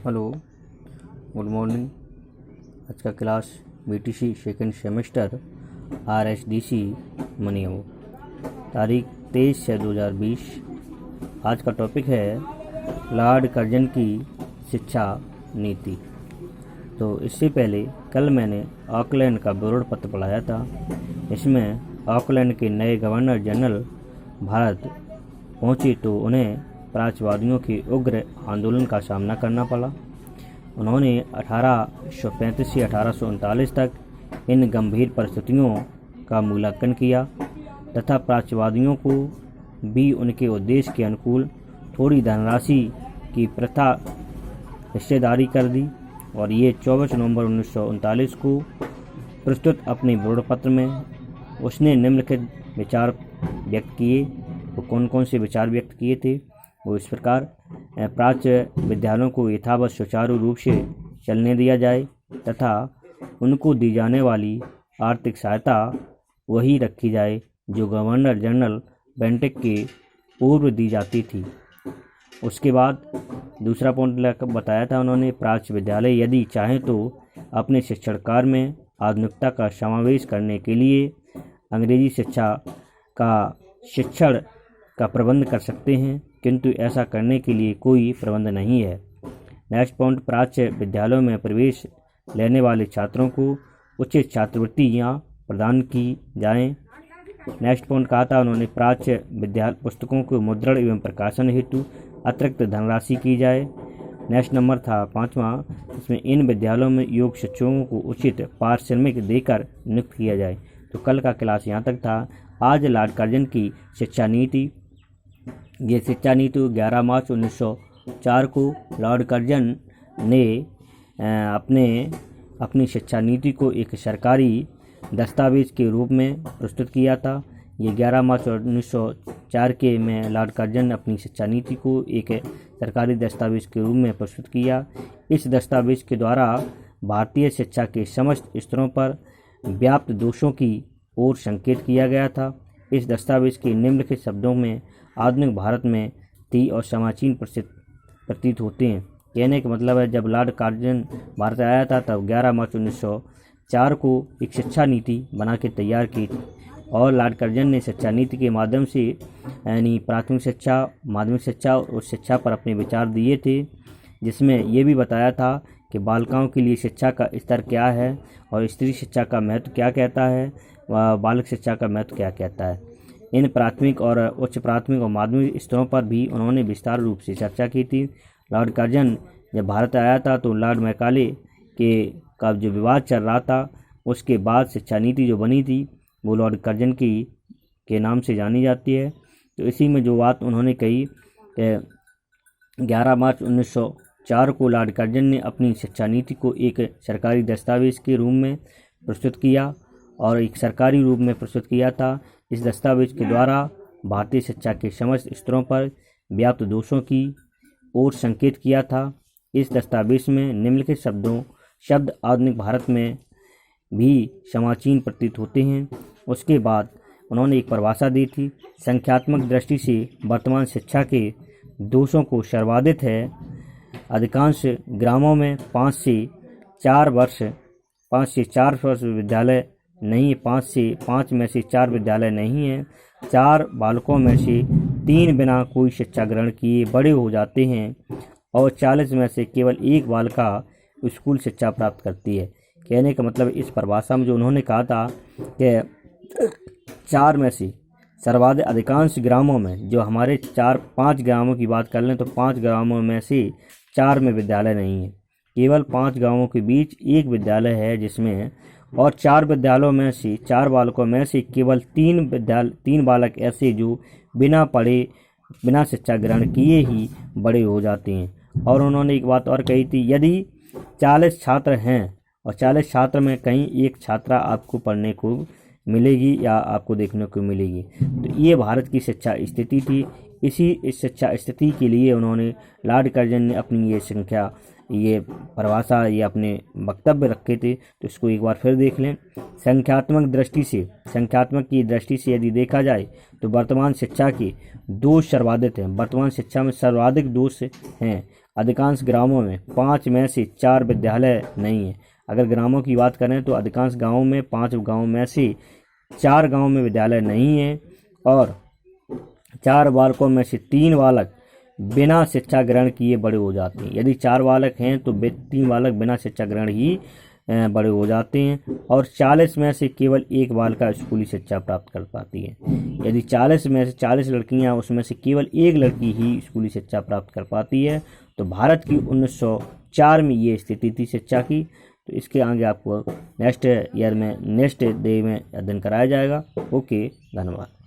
Hello, good morning. आज का class BTC second semester RSDC मनियाओ, तारीख 23/6/2020। आज का टॉपिक है लॉर्ड कर्जन की शिक्षा नीति। तो इससे पहले कल मैंने ऑकलैंड का विवरण पत्र पढ़ाया था। इसमें ऑकलैंड के नए गवर्नर जनरल भारत पहुंचे तो उन्हें प्राच्यवादियों के उग्र आंदोलन का सामना करना पड़ा। उन्होंने 1835 से 1839 तक इन गंभीर परिस्थितियों का मूल्यांकन किया तथा प्राच्यवादियों को भी उनके उद्देश्य के अनुकूल थोड़ी धनराशि की प्रथा हिस्सेदारी कर दी और ये 24 नवंबर 1939 को प्रस्तुत अपने विवरण पत्र में उसने निम्नलिखित विचार व्यक्त किए। वो कौन कौन से विचार व्यक्त किए थे? वो इस प्रकार: प्राच्य विद्यालयों को यथावत सुचारू रूप से चलने दिया जाए तथा उनको दी जाने वाली आर्थिक सहायता वही रखी जाए जो गवर्नर जनरल बेंटिक के पूर्व दी जाती थी। उसके बाद दूसरा पॉइंट बताया था उन्होंने, प्राच्य विद्यालय यदि चाहें तो अपने शिक्षण कार्य में आधुनिकता का समावेश करने के लिए अंग्रेजी शिक्षण का प्रबंध कर सकते हैं, किंतु ऐसा करने के लिए कोई प्रबंध नहीं है। नेक्स्ट पॉइंट: प्राच्य विद्यालयों में प्रवेश लेने वाले छात्रों को उचित छात्रवृत्तियाँ प्रदान की जाएं। नेक्स्ट पॉइंट कहा था उन्होंने, प्राच्य विद्यालय पुस्तकों को मुद्रण एवं प्रकाशन हेतु अतिरिक्त धनराशि की जाए। नेक्स्ट नंबर था 5वां, इसमें इन विद्यालयों में योग शिक्षकों को उचित पारिश्रमिक देकर नियुक्त किया जाए। तो कल का क्लास यहाँ तक था। आज लॉर्ड कर्जन की शिक्षा नीति। ये शिक्षा नीति 11 मार्च 1904 को लॉर्ड कर्जन ने अपनी शिक्षा नीति को एक सरकारी दस्तावेज के रूप में प्रस्तुत किया था। ये 11 मार्च 1904 के में लॉर्ड कर्जन ने अपनी शिक्षा नीति को एक सरकारी दस्तावेज के रूप में प्रस्तुत किया। इस दस्तावेज के द्वारा भारतीय शिक्षा के समस्त स्तरों पर व्याप्त दोषों की ओर संकेत किया गया था। इस दस्तावेज के निम्नलिखित शब्दों में आधुनिक भारत में थी और समाचीन प्रतीत होते हैं। कहने का मतलब है, जब लॉर्ड कर्जन भारत आया था तब 11 मार्च 1904 को एक शिक्षा नीति बना के तैयार की थी और लॉर्ड कर्जन ने शिक्षा नीति के माध्यम से यानी प्राथमिक शिक्षा, माध्यमिक शिक्षा और उच्च शिक्षा पर अपने विचार दिए थे, जिसमें ये भी बताया था कि बालिकाओं के लिए शिक्षा का स्तर क्या है और स्त्री शिक्षा का महत्व क्या कहता है, बालक शिक्षा का महत्व क्या कहता है। इन प्राथमिक और उच्च प्राथमिक और माध्यमिक स्तरों पर भी उन्होंने विस्तार रूप से चर्चा की थी। लॉर्ड कर्जन जब भारत आया था तो लॉर्ड मैकाले का जो विवाद चल रहा था, उसके बाद शिक्षा नीति जो बनी थी वो लॉर्ड कर्जन के नाम से जानी जाती है। तो इसी में जो बात उन्होंने कही, 11 मार्च 1904 को लॉर्ड कर्जन ने अपनी शिक्षा नीति को एक सरकारी दस्तावेज के रूप में प्रस्तुत किया और एक सरकारी रूप में प्रस्तुत किया था। इस दस्तावेज के द्वारा भारतीय शिक्षा के समस्त स्तरों पर व्याप्त दोषों की ओर संकेत किया था। इस दस्तावेज में निम्नलिखित शब्द आधुनिक भारत में भी समाचीन प्रतीत होते हैं। उसके बाद उन्होंने एक परिभाषा दी थी, संख्यात्मक दृष्टि से वर्तमान शिक्षा के दोषों को सर्वाधिक है। अधिकांश ग्रामों में 5 से 4 वर्ष विद्यालय नहीं, 5 में से 4 विद्यालय नहीं हैं। 4 बालकों में से 3 बिना कोई शिक्षा ग्रहण किए बड़े हो जाते हैं और 40 में से केवल 1 बालिका स्कूल शिक्षा प्राप्त करती है। कहने का मतलब इस परिभाषा में जो उन्होंने कहा था कि 4 में से सर्वाधिक अधिकांश ग्रामों में, जो हमारे 4-5 ग्रामों की बात कर लें तो 5 ग्रामों में से 4 में विद्यालय नहीं है, केवल 5 गांवों के बीच 1 विद्यालय है जिसमें, और 4 विद्यालयों में से 4 बालकों में से केवल 3 बालक ऐसे जो बिना पढ़े बिना शिक्षा ग्रहण किए ही बड़े हो जाते हैं। और उन्होंने एक बात और कही थी, यदि 40 छात्र हैं और 40 छात्र में कहीं एक छात्रा आपको पढ़ने को मिलेगी या आपको देखने को मिलेगी। तो ये भारत की शिक्षा स्थिति थी। इस शिक्षा स्थिति के लिए उन्होंने लॉर्ड कर्जन ने अपनी ये परिभाषा ये अपने वक्तव्य रखे थे। तो इसको एक बार फिर देख लें। संख्यात्मक की दृष्टि से यदि देखा जाए तो वर्तमान शिक्षा के दोष सर्वाधिक हैं। वर्तमान शिक्षा में सर्वाधिक दोष हैं। अधिकांश ग्रामों में 5 में से 4 विद्यालय नहीं है। अगर ग्रामों की बात करें तो अधिकांश गाँवों में 5 गाँवों में से 4 गाँव में विद्यालय नहीं है और 4 बालकों में से 3 बालक बिना शिक्षा ग्रहण किए बड़े हो जाते हैं। यदि 4 बालक हैं तो 3 बालक बिना शिक्षा ग्रहण ही बड़े हो जाते हैं और 40 में से केवल 1 बालिका स्कूली शिक्षा प्राप्त कर पाती है। यदि 40 में से 40 लड़कियां, उसमें से केवल 1 लड़की ही स्कूली शिक्षा प्राप्त कर पाती है। तो भारत की 1904 में ये स्थिति थी शिक्षा की। तो इसके आगे आपको नेक्स्ट डे में अध्ययन कराया जाएगा। ओके, धन्यवाद।